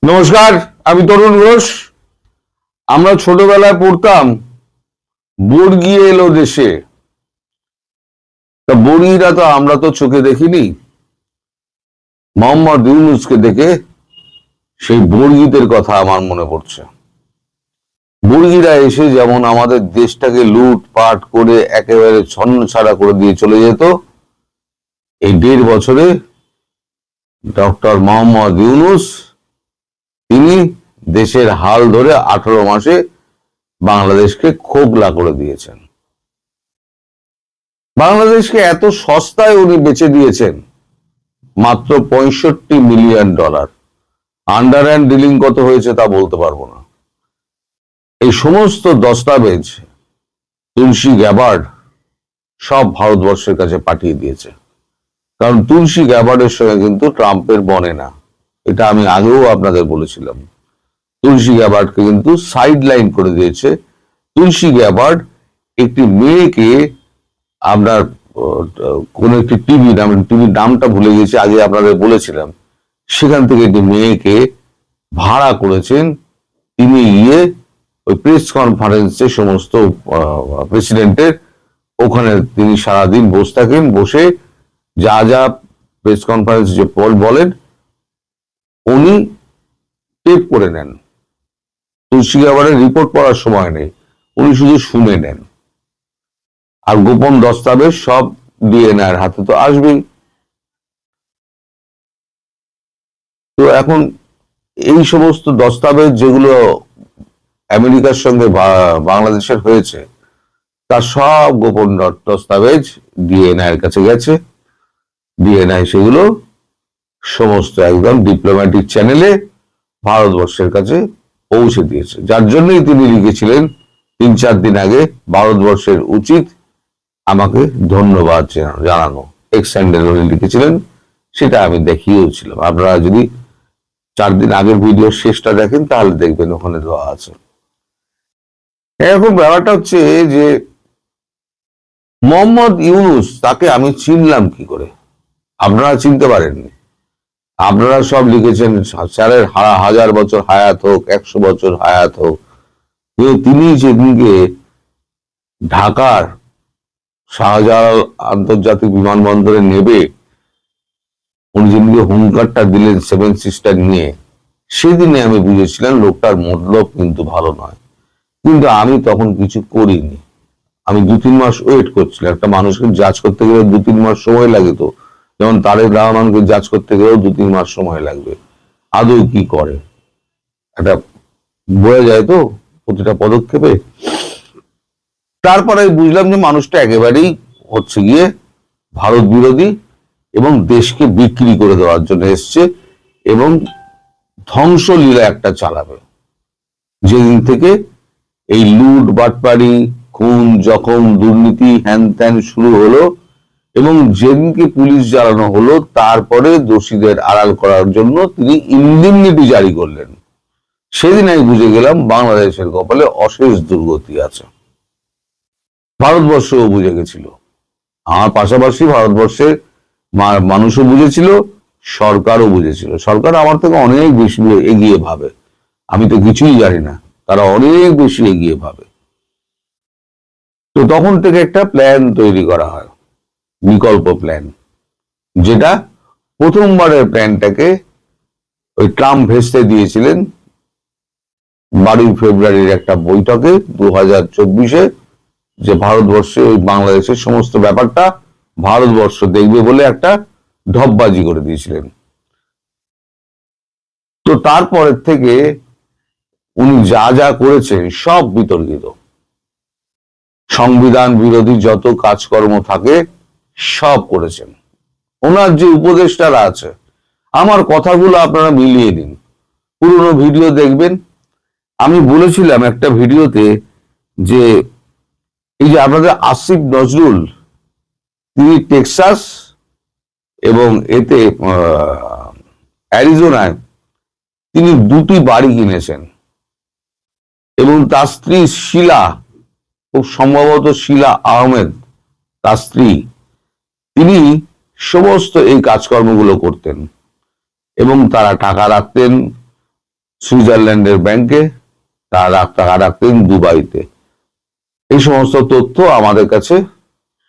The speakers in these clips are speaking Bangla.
নমস্কার, আমি তরুণ ঘোষ। আমরা ছোটবেলায় পড়তাম বর্গি এলো দেশে। তা বর্গিরা তো আমরা তো চোখে দেখিনি, মোহাম্মদ ইউনূসকে দেখে সেই বর্গিদের কথা আমার মনে পড়ছে। বর্গিরা এসে যেমন আমাদের দেশটাকে লুটপাট করে একেবারে ছন্নছাড়া করে দিয়ে চলে যেত, এই 1.5 বছরে ডক্টর মোহাম্মদ ইউনূস তিনি দেশের হাল ধরে 18 মাসে বাংলাদেশকে খোকলা করে দিয়েছেন। বাংলাদেশকে এত সস্তায় উনি বেচে দিয়েছেন, মাত্র $65 মিলিয়ন। আন্ডার হ্যান্ড ডিলিং কত হয়েছে তা বলতে পারবো না। এই সমস্ত দস্তাবেজ তুলসী গ্যাবার্ড সব ভারতবর্ষের কাছে পাঠিয়ে দিয়েছে। কারণ তুলসী গ্যাবার্ডের সঙ্গে কিন্তু ট্রাম্পের বনে না, এটা আমি আগেও আপনাদের বলেছিলাম। তুলসী গ্যাবার্ডকে কিন্তু সাইড লাইন করে দিয়েছে। তুলসী গ্যাবার্ড একটি মেয়েকে, আপনার কোন একটি টিভির নামটা ভুলে গেছি, আগে আপনাদের বলেছিলাম, সেখান থেকে একটি মেয়েকে ভাড়া করেছেন। তিনি গিয়ে ওই প্রেস কনফারেন্সে সমস্ত প্রেসিডেন্টের ওখানে তিনি সারাদিন বসে থাকেন, বসে যা যা প্রেস কনফারেন্স যে বলেন উনি টেপ করে নেন। তুলসী গ্যাবার্ডের রিপোর্ট পড়ার সময় নেই, উনি শুধু শুনে নেন। আর গোপন দস্তাবেজ সব ডিএনআই এর হাতে তো আসবেই। তো এখন এই সমস্ত দস্তাবেজ যেগুলো আমেরিকার সঙ্গে বাংলাদেশের হয়েছে, তার সব গোপন দস্তাবেজ ডিএনআই এর কাছে গেছে। ডিএনআই সেগুলো সমস্ত একদম ডিপ্লোম্যাটিক চ্যানেলে ভারতবর্ষের কাছে পৌঁছে দিয়েছে। যার জন্যই তিনি লিখেছিলেন 3-4 দিন আগে, ভারতবর্ষের উচিত আমাকে ধন্যবাদ জানানো। এক্স হ্যান্ডেল উনি লিখেছিলেন, সেটা আমি দেখিয়েওছিলাম। আপনারা যদি 4 দিন আগের ভিডিও শেষটা দেখেন তাহলে দেখবেন ওখানে দেওয়া আছে। এখন ব্যাপারটা হচ্ছে যে মোহাম্মদ ইউনূস, তাকে আমি চিনলাম কি করে? আপনারা চিনতে পারেননি। আপনারা সব লিখেছেন স্যারের 1000 বছর হায়াত হোক, 100 বছর হায়াত হোক। তিনি যেদিনকে ঢাকার শাহজালাল আন্তর্জাতিক বিমানবন্দরে নেবে, উনি যেদিনকে হুঙ্কারটা দিলেন 7 সিস্টার নিয়ে, সেদিনে আমি বুঝেছিলাম লোকটার মতলব কিন্তু ভালো নয়। কিন্তু আমি তখন কিছু করিনি। আমি 2-3 মাস ওয়েট করছিলাম। একটা মানুষকে জাজ করতে গেলে 2-3 মাস সময় লাগে। তো যেমন তারেক রহমানকে জাজ করতে গেলেও 2-3 মাস সময় লাগবে। আদৌ কি করে একটা বোঝা যায় তো প্রতিটা পদক্ষেপে। তারপরে বুঝলাম যে মানুষটা একেবারেই হচ্ছে গিয়ে ভারত বিরোধী এবং দেশকে বিক্রি করে দেওয়ার জন্য এসছে এবং ধ্বংসলীলা একটা চালাবে। যেদিন থেকে এই লুট বাটপাড়ি, খুন জখম, দুর্নীতি হ্যান ত্যান শুরু হলো এবং যেদিনকে পুলিশ জ্বালানো হলো, তারপরে দোষীদের আড়াল করার জন্য তিনি ইনডিমনিটি জারি করলেন। সেদিন আমি বুঝে গেলাম বাংলাদেশের কপালে অশেষ দুর্গতি আছে। ভারতবর্ষও বুঝে গেছিল, আমার পাশাপাশি ভারতবর্ষের মানুষও বুঝেছিল, সরকারও বুঝেছিল। সরকার আমার থেকে অনেক বেশি এগিয়ে ভাবে, আমি তো কিছুই জানি না, তারা অনেক বেশি এগিয়ে ভাবে। তো তখন থেকে একটা প্ল্যান তৈরি করা হয়, বিকল্প প্ল্যান, যেটা প্রথমবারের প্ল্যানটাকে ওই ট্রাম্প ভেস্তে দিয়েছিলেন 12 ফেব্রুয়ারির একটা বৈঠকে 2024-এ, যে ভারতবর্ষে ওই বাংলাদেশের সমস্ত ব্যাপারটা ভারতবর্ষ দেখবে বলে একটা ঢপবাজি করে দিয়েছিলেন। তো তারপরের থেকে উনি যা যা করেছেন সব বিতর্কিত। সংবিধান বিরোধী যত কাজকর্ম থাকে সব করেছেন। ওনার যে উপদেষ্টারা আছে, আমার কথাগুলো আপনারা মিলিয়ে নিন, পুরনো ভিডিও দেখবেন। আমি বলেছিলাম একটা ভিডিওতে যে এই যে আপনাদের আসিফ নজরুল, তিনি টেক্সাস এবং এতে অ্যারিজোনায় তিনি 2টি বাড়ি কিনেছেন এবং তার স্ত্রী শিলা, খুব সম্ভবত শিলা আহমেদ তার স্ত্রী, তিনি সমস্ত এই কাজকর্মগুলো করতেন এবং তারা টাকা রাখতেন, সুইজারল্যান্ডের ব্যাংকে, তার টাকা রাখতেন দুবাইতে। এই সমস্ত তথ্য আমাদের কাছে,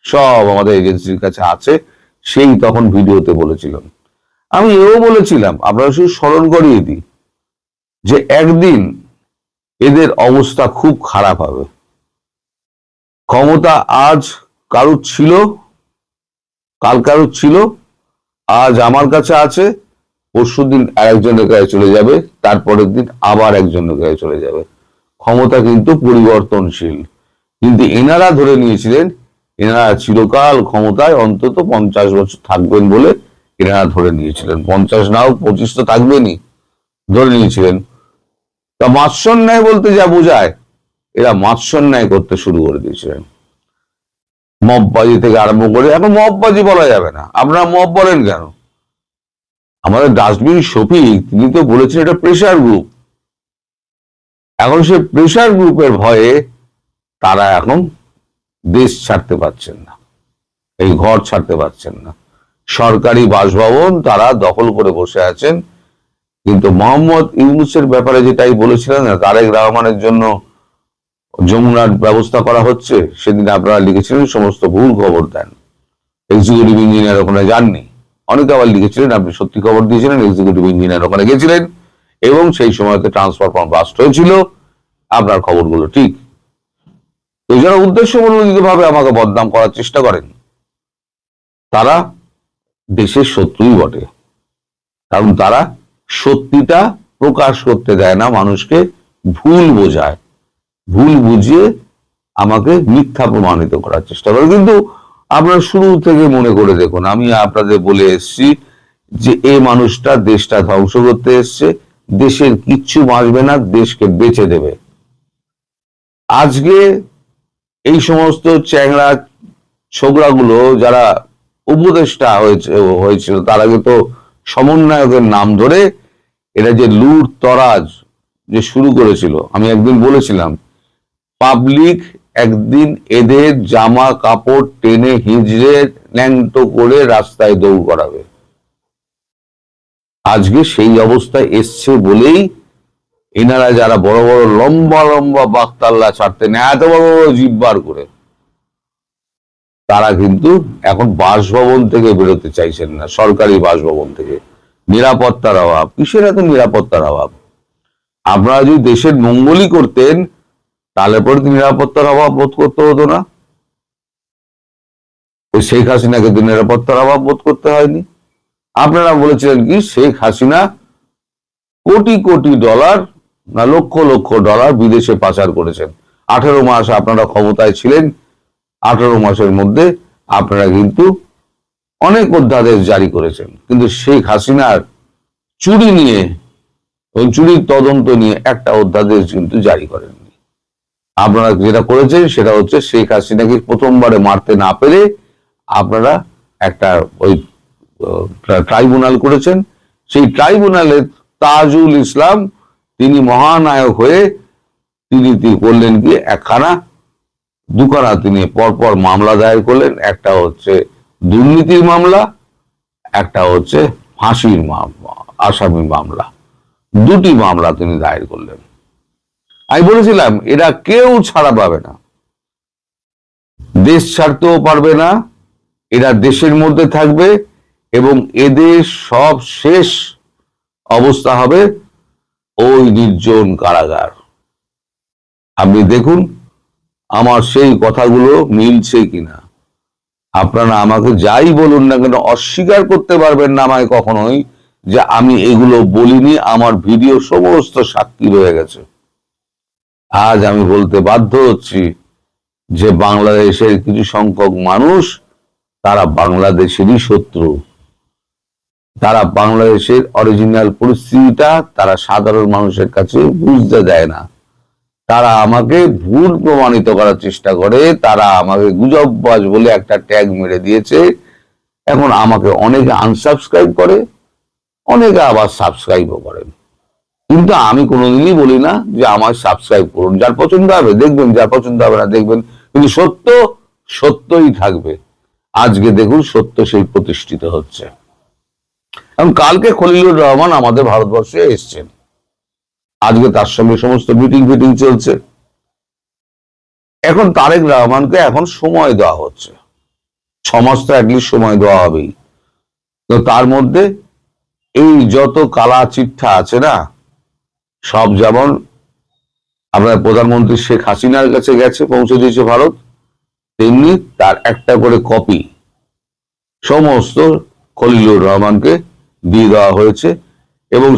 সব আমাদের এজেন্সির কাছে আছে। সেই তখন ভিডিওতে বলেছিলাম। আমি এও বলেছিলাম, আপনারা শুধু স্মরণ করিয়ে দিই, যে একদিন এদের অবস্থা খুব খারাপ হবে। ক্ষমতা আজ কারুর ছিল, কাল কারুর ছিল, আজ আমার কাছে আছে, পরশুদিন আরেকজনের কাছে চলে যাবে, তারপরের দিন আবার একজনের কাছে চলে যাবে। ক্ষমতা কিন্তু পরিবর্তনশীল। কিন্তু এনারা ধরে নিয়েছিলেন এনারা চিরকাল ক্ষমতায় অন্তত 50 বছর থাকবেন বলে এনারা ধরে নিয়েছিলেন। 50 নাও 25 তো থাকবেনই ধরে নিয়েছিলেন। তা মাৎসন্যায় বলতে যা বোঝায়, এরা মাৎসন্যায় করতে শুরু করে দিয়েছিলেন। মববাজি থেকে আরম্ভ করে, এখন মববাজি বলা যাবে না, আপনারা মব বলেন কেন? আমাদের ডাস্টবিন শফিক তিনি তো বলেছেন এটা প্রেশার গ্রুপ। এখন সে প্রেশার গ্রুপের ভয়ে তারা এখন দেশ ছাড়তে পারছেন না, এই ঘর ছাড়তে পারছেন না। সরকারি বাসভবন তারা দখল করে বসে আছেন। কিন্তু মোহাম্মদ ইউনূসের ব্যাপারে যেটাই বলেছিলেন না, তারেক রহমানের জন্য যমুনার ব্যবস্থা করা হচ্ছে, সেদিন আপনারা লিখেছিলেন সমস্ত ভুল খবর দেন, এক্সিকিউটিভ ইঞ্জিনিয়ার ওখানে যাননি। অনেকে আবার লিখেছিলেন আপনি সত্যি খবর দিয়েছিলেন, এক্সিকিউটিভ ইঞ্জিনিয়ার ওখানে গেছিলেন এবং সেই সময়তে ট্রান্সফরমার বাস্ট হয়েছিল, আপনার খবরগুলো ঠিক। তো যারা উদ্দেশ্যমনোনীত ভাবে আমাকে বদনাম করার চেষ্টা করেন, তারা দেশের শত্রুই বটে। কারণ তারা সত্যিটা প্রকাশ করতে দেয় না মানুষকে, ভুল বোঝায়, ভুল বুঝিয়ে আমাকে মিথ্যা প্রমাণিত করার চেষ্টা করে। কিন্তু আপনারা শুরু থেকে মনে করে দেখুন, আমি আপনাদের বলে এসেছি যে এই মানুষটা দেশটা ধ্বংস করতে এসছে, দেশের কিচ্ছু বাঁচবে না, দেশকে বেঁচে দেবে। আজকে এই সমস্ত চ্যাংড়া ছোকরাগুলো যারা উপদেষ্টা হয়েছিল, তার আগে তো সমন্বয়কের নাম ধরে এরা যে লুট তরাজ যে শুরু করেছিল, আমি একদিন বলেছিলাম পাবলিক একদিন এদের জামা কাপড় টেনে হিজড়ে ন্যাংটো করে রাস্তায় দৌড় করাবে। আজকে সেই অবস্থায় এসছে বলেই এনারা যারা বড় বড় লম্বা লম্বা বাকতাল্লা ছাড়তেন এত বড় বড় জিব্বার করে, তারা কিন্তু এখন বাসভবন থেকে বেরোতে চাইছেন না, সরকারি বাসভবন থেকে। নিরাপত্তার অভাব, কিসের এত নিরাপত্তার অভাব? আপনারা যদি দেশের মঙ্গলই করতেন তাহলে পরে নিরাপত্তার অভাব বোধ করতে হতো না। ওই শেখ হাসিনাকে তো নিরাপত্তার অভাব বোধ করতে হয়নি। আপনারা বলেছিলেন কি শেখ হাসিনা কোটি কোটি ডলার না লক্ষ লক্ষ ডলার বিদেশে পাচার করেছেন। 18 মাস আপনারা ক্ষমতায় ছিলেন, 18 মাসের মধ্যে আপনারা কিন্তু অনেক অধ্যাদেশ জারি করেছেন, কিন্তু শেখ হাসিনার চুরি নিয়ে এবং চুরির তদন্ত নিয়ে একটা অধ্যাদেশ কিন্তু জারি করেননি। আপনারা যেটা করেছেন সেটা হচ্ছে শেখ হাসিনাকে প্রথমবারে মারতে না পেরে আপনারা একটা ওই ট্রাইব্যুনাল করেছেন। সেই ট্রাইব্যুনালে তাজুল ইসলাম তিনি মহানায়ক হয়ে তিনি করলেন কি দুখানা তিনি পরপর মামলা দায়ের করলেন। একটা হচ্ছে দুর্নীতির মামলা, একটা হচ্ছে ফাঁসির আসামি মামলা, দুটি মামলা তিনি দায়ের করলেন। আমি বলেছিলাম এরা কেউ ছাড়া পাবে না, দেশ ছাড়তেও পারবে না, এরা দেশের মধ্যে থাকবে এবং এদের সব শেষ অবস্থা হবে ওই নির্জন কারাগার। আপনি দেখুন আমার সেই কথাগুলো মিলছে কিনা। আপনারা আমাকে যাই বলুন না কেন অস্বীকার করতে পারবেন না আমায় কখনোই যে আমি এগুলো বলিনি। আমার ভিডিও সমস্ত সাক্ষী রয়ে গেছে। আজ আমি বলতে বাধ্য হচ্ছি যে বাংলাদেশের কিছু সংখ্যক মানুষ তারা বাংলাদেশেরই শত্রু, তারা বাংলাদেশের অরিজিনাল পরিস্থিতিটা তারা সাধারণ মানুষের কাছে বুঝতে দেয় না। তারা আমাকে ভুল প্রমাণিত করার চেষ্টা করে, তারা আমাকে গুজববাজ বলে একটা ট্যাগ মেরে দিয়েছে। এখন আমাকে অনেকে আনসাবস্ক্রাইব করে, অনেকে আবার সাবস্ক্রাইবও করেন, কিন্তু আমি কোনোদিনই বলি না যে আমার সাবস্ক্রাইব করুন। যার পছন্দ হবে দেখবেন, যার পছন্দ হবে না দেখবেন, কিন্তু সত্য সত্যই থাকবে। আজকে দেখুন সত্য সেই প্রতিষ্ঠিত হচ্ছে। এবং কালকে খলিলুর রহমান আমাদের ভারতবর্ষে এসছেন, আজকে তার সঙ্গে সমস্ত মিটিং ফিটিং চলছে। এখন তারেক রহমানকে এখন সময় দেওয়া হচ্ছে, 6 মাস তো অ্যাটলিস্ট সময় দেওয়া হবেই। তো তার মধ্যে এই যত কালা চিঠা আছে না, সব যেমন আপনার প্রধানমন্ত্রী শেখ হাসিনার কাছে গেছে, পৌঁছে দিয়েছে ভারত, তেমনি তার একটা করে কপি সমস্ত খলিলুর রহমানকে দিয়ে দেওয়া হয়েছে। এবং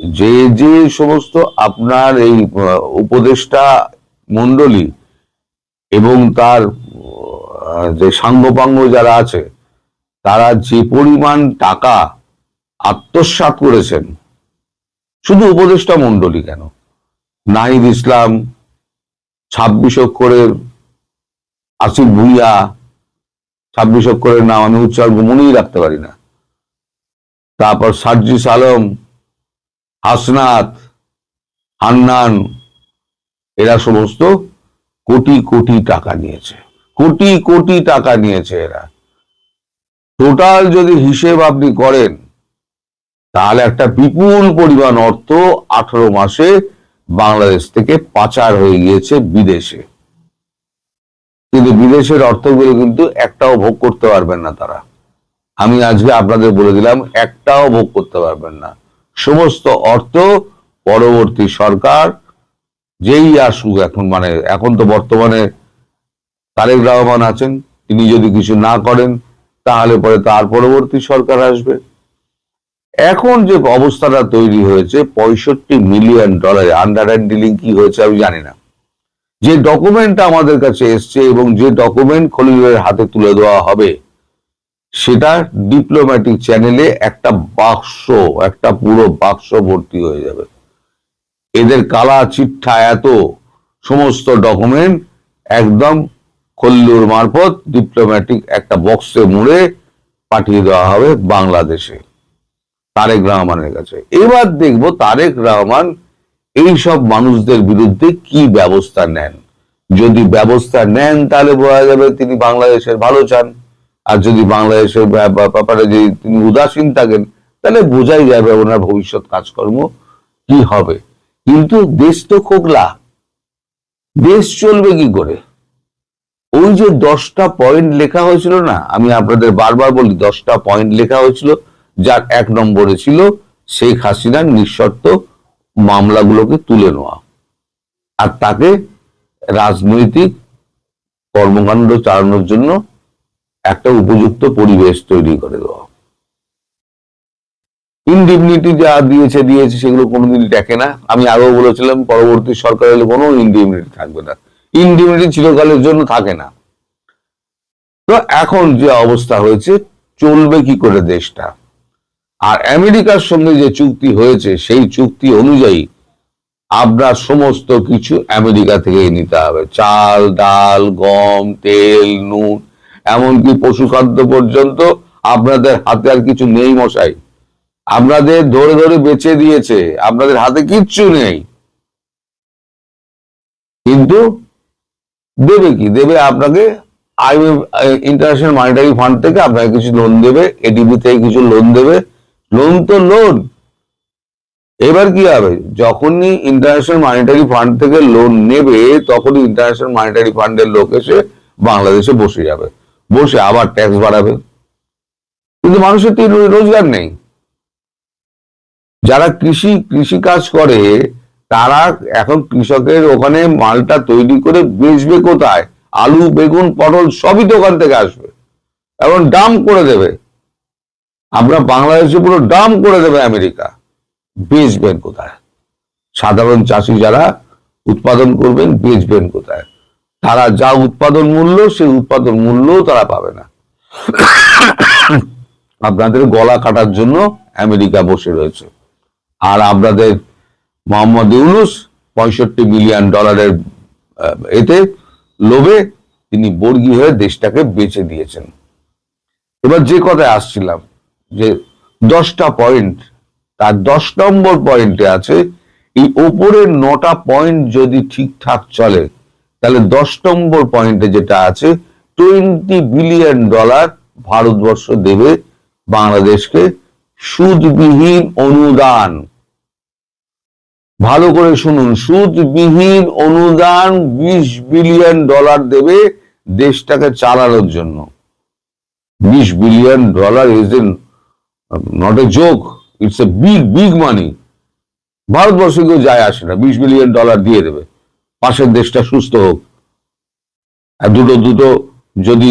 যে যে সমস্ত আপনার এই উপদেষ্টা মন্ডলী এবং তার যে সাঙ্গপাঙ্গ যারা আছে, তারা যে পরিমাণ টাকা আত্মসাৎ করেছেন, শুধু উপদেষ্টা মন্ডলী কেন, নাহিদ ইসলাম, 26 অক্ষরের আসিফ ভুইয়া, 26 অক্ষরের নাম আমি উচ্চারণ মনেই রাখতে পারি না, তারপর সার্জিস আলম, হাসনাত, হান্নান, এরা সমস্ত কোটি কোটি টাকা নিয়েছে, কোটি কোটি টাকা নিয়েছে এরা। টোটাল যদি হিসেব আপনি করেন তাহলে একটা বিপুল পরিমাণ অর্থ 18 মাসে বাংলাদেশ থেকে পাচার হয়ে গিয়েছে বিদেশে। কিন্তু বিদেশের অর্থগুলো কিন্তু একটাও ভোগ করতে পারবেন না তারা। আমি আজকে আপনাদের বলে দিলাম, একটাও ভোগ করতে পারবেন না। সমস্ত অর্থ পরবর্তী সরকার যেই আসুক, এখন তো বর্তমানে তারেক রহমান আছেন, তিনি যদি কিছু না করেন তাহলে পরে তার পরবর্তী সরকার আসবে। এখন যে অবস্থাটা তৈরি হয়েছে, $65 মিলিয়ন আন্ডারহ্যান্ড ডিলিং কি হয়েছে আমি জানি না। যে ডকুমেন্ট আমাদের কাছে এসছে এবং যে ডকুমেন্ট খলিলের হাতে তুলে দেওয়া হবে, সেটা ডিপ্লোম্যাটিক চ্যানেলে একটা পুরো বাক্স ভর্তি হয়ে যাবে। এদের কালা চিঠা এত, সমস্ত ডকুমেন্ট একদম খল্লুর মারফত ডিপ্লোম্যাটিক একটা বক্সে মুড়ে পাঠিয়ে দেওয়া হবে বাংলাদেশে তারেক রহমানের কাছে। এবার দেখবো তারেক রহমান এই সব মানুষদের বিরুদ্ধে কি ব্যবস্থা নেন। যদি ব্যবস্থা নেন তাহলে বোঝা যাবে তিনি বাংলাদেশের ভালো চান, আর যদি বাংলাদেশের ব্যাপারে যে তিনি উদাসীন থাকেন তাহলে বোঝাই যাবে ওনার ভবিষ্যৎ কাজকর্ম কি হবে। কিন্তু দেশ তো খোকলা, দেশ চলবে কি করে? ওই যে 10টা পয়েন্ট লেখা হয়েছিল না, আমি আপনাদের বারবার বলি 10টা পয়েন্ট লেখা হয়েছিল, যার 1 নম্বরে ছিল শেখ হাসিনার নিঃশর্ত মামলাগুলোকে তুলে নেওয়া আর তাকে রাজনৈতিক কর্মকাণ্ড চালানোর জন্য একটা উপযুক্ত পরিবেশ তৈরি করে দেওয়া। ইনডিমনিটি যা দিয়েছে সেগুলো কোনোদিন দেখে না। আমি আগেও বলেছিলাম পরবর্তী সরকার এলে কোনো ইনডিমনিটি থাকবে না, ইনডিমনিটি চিরকালের জন্য থাকে না। তো এখন যে অবস্থা হয়েছে, চলবে কি করে দেশটা? আর আমেরিকার সঙ্গে যে চুক্তি হয়েছে সেই চুক্তি অনুযায়ী আপনার সমস্ত কিছু আমেরিকা থেকেই নিতে হবে, চাল, ডাল, গম, তেল, নুন, এমনকি পশু খাদ্য পর্যন্ত আপনাদের হাতে আর কিছু নেই মশাই। আপনাদের ধরে ধরে বেচে দিয়েছে, আপনাদের হাতে কিচ্ছু নেই। কিন্তু দেবে কি? দেবে আপনাকে IMF, ইন্টারন্যাশনাল মনিটারি ফান্ড থেকে আপনাকে কিছু লোন দেবে, এডিবি থেকে কিছু লোন দেবে। লোন তো লোন। এবার কি হবে? যখনই ইন্টারন্যাশনাল মনিটারি ফান্ড থেকে লোন নেবে তখনই ইন্টারন্যাশনাল মনিটারি ফান্ডের লোক এসে বাংলাদেশে বসে যাবে, বসে আবার ট্যাক্স বাড়াবে। কিন্তু মানুষের তো রোজগার নেই। যারা কৃষি কাজ করে তারা এখন কৃষকের ওখানে মালটা তৈরি করে বেচবে কোথায়? আলু, বেগুন, পটল সবই তো ওখান থেকে আসবে, এখন দাম করে দেবে। আমরা বাংলাদেশে পুরো দাম করে দেবে আমেরিকা, বেচবেন কোথায়? সাধারণ চাষি যারা উৎপাদন করবেন বেচবেন কোথায়? তারা যা উৎপাদন মূল্য সেই উৎপাদন মূল্যও তারা পাবে না। আপনাদের গলা কাটার জন্য আমেরিকা বসে রয়েছে। আর আপনাদের মোহাম্মদ ইউনূস $65 মিলিয়ন এতে লোভে তিনি বর্গী হয়ে দেশটাকে বেচে দিয়েছেন। এবার যে কথায় আসছিলাম যে 10টা পয়েন্ট, তার 10 নম্বর পয়েন্টে আছে এই ওপরের 9টা পয়েন্ট যদি ঠিকঠাক চলে তাহলে 10 নম্বর পয়েন্টে যেটা আছে $20 বিলিয়ন ভারতবর্ষ দেবে বাংলাদেশকে সুদবিহীন অনুদান। ভালো করে শুনুন, সুদবিহীন অনুদান $20 বিলিয়ন দেবে দেশটাকে চালানোর জন্য। $20 billion is not a joke, it's a big মানি। ভারতবর্ষে কেউ যায় আসে না, $20 বিলিয়ন দিয়ে দেবে, পাশের দেশটা সুস্থ হোক। দুটো যদি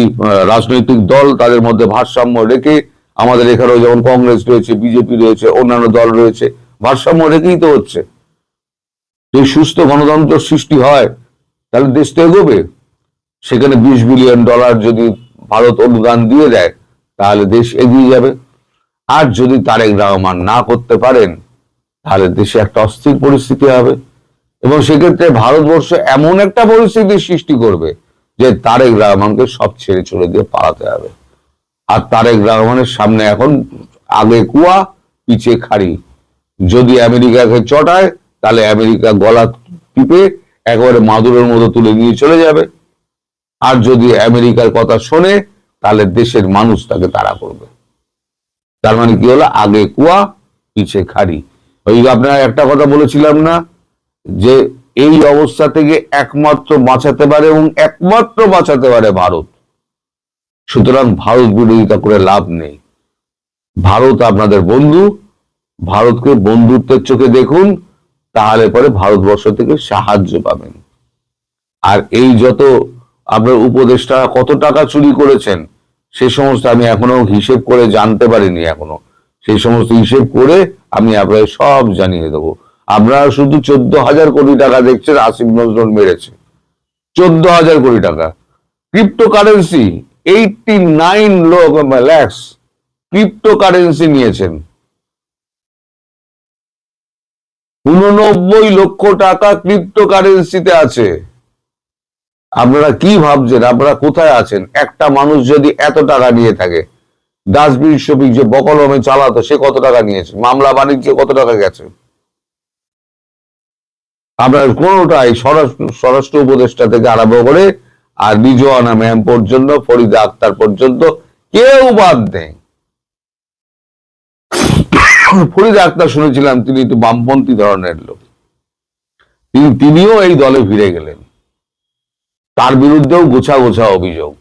রাজনৈতিক দল তাদের মধ্যে ভারসাম্য রেখে, আমাদের এখানেও যেমন কংগ্রেস রয়েছে, বিজেপি রয়েছে, অন্যান্য দল রয়েছে, ভারসাম্য রেখেই তো হচ্ছে। যদি সুস্থ গণতন্ত্র সৃষ্টি হয় তাহলে দেশ তো এগোবে। সেখানে $20 বিলিয়ন যদি ভারত অনুদান দিয়ে দেয় তাহলে দেশ এগিয়ে যাবে। আর যদি তারেক রহমান না করতে পারেন তাহলে দেশে একটা অস্থির পরিস্থিতি হবে, এবং সেক্ষেত্রে ভারতবর্ষ এমন একটা পরিস্থিতির সৃষ্টি করবে যে তারেক রহমানকে সব ছেড়ে চলে দিয়ে পালাতে হবে। আর তারেক রহমানের সামনে এখন আগে কুয়া পিছে খাড়ি। যদি আমেরিকাকে চটায় তাহলে আমেরিকা গলা টিপে একেবারে মাদুরের মতো তুলে নিয়ে চলে যাবে, আর যদি আমেরিকার কথা শোনে তাহলে দেশের মানুষ তাকে তাড়া করবে। তার মানে কি হলো, আগে কুয়া পিছে খাড়ি। ওই আপনারা একটা কথা বলেছিলাম না, যে এই অবস্থা থেকে একমাত্র বাঁচাতে পারে এবং একমাত্র বাঁচাতে পারে ভারত। সুতরাং ভারত বিরোধিতা করে লাভ নেই। ভারত আপনাদের বন্ধু, ভারতকে বন্ধুত্বের চোখে দেখুন, তাহলে পরে ভারতবর্ষ থেকে সাহায্য পাবেন। আর এই যত আপনার উপদেষ্টা কত টাকা চুরি করেছেন সে সমস্ত আমি এখনো হিসেব করে জানতে পারিনি, এখনো সেই সমস্ত হিসেব করে আমি আপনাদের সব জানিয়ে দেবো। আপনারা শুধু 14,000 কোটি টাকা দেখছেন আসিফ নজরুল মেরেছে, 14,000 কোটি টাকা। ক্রিপ্টোকারেন্সি 89 lakhs ক্রিপ্টোকারেন্সি নিয়েছেন, 89 লক্ষ টাকা ক্রিপ্টোকারেন্সিতে আছে। আপনারা কি ভাবছেন, আপনারা কোথায় আছেন? একটা মানুষ যদি এত টাকা নিয়ে থাকে, ডাস্টবিন শপিং যে বকলমে চালাতো সে কত টাকা নিয়েছে, মামলা বাণিজ্য কত টাকা গেছে? আপনার কোনটাই স্বরাষ্ট্র উপদেষ্টা থেকে আরম্ভ করে আর রিজওয়ানা ম্যাম পর্যন্ত, ফরিদা আক্তার পর্যন্ত কেউ বাদ নেই। ফরিদা আক্তার শুনেছিলাম তিনি একটু বামপন্থী ধরনের লোক, তিনিও এই দলে ফিরে গেলেন, তার বিরুদ্ধেও গোছা গোছা অভিযোগ।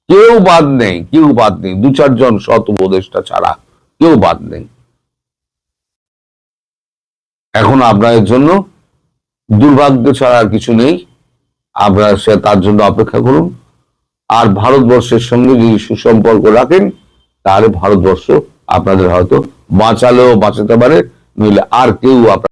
কেউ বাদ নেই, কেউ বাদ নেই, 2-4 জন সৎ উপদেষ্টা ছাড়া কেউ বাদ নেই। এখন আপনাদের জন্য দুর্ভাগ্য ছাড়া আর কিছু নেই, আপনারা সে তার জন্য অপেক্ষা করুন। আর ভারতবর্ষের সঙ্গে যদি সুসম্পর্ক রাখেন তাহলে ভারতবর্ষ আপনাদের হয়তো বাঁচালেও বাঁচাতে পারে, নইলে আর কেউ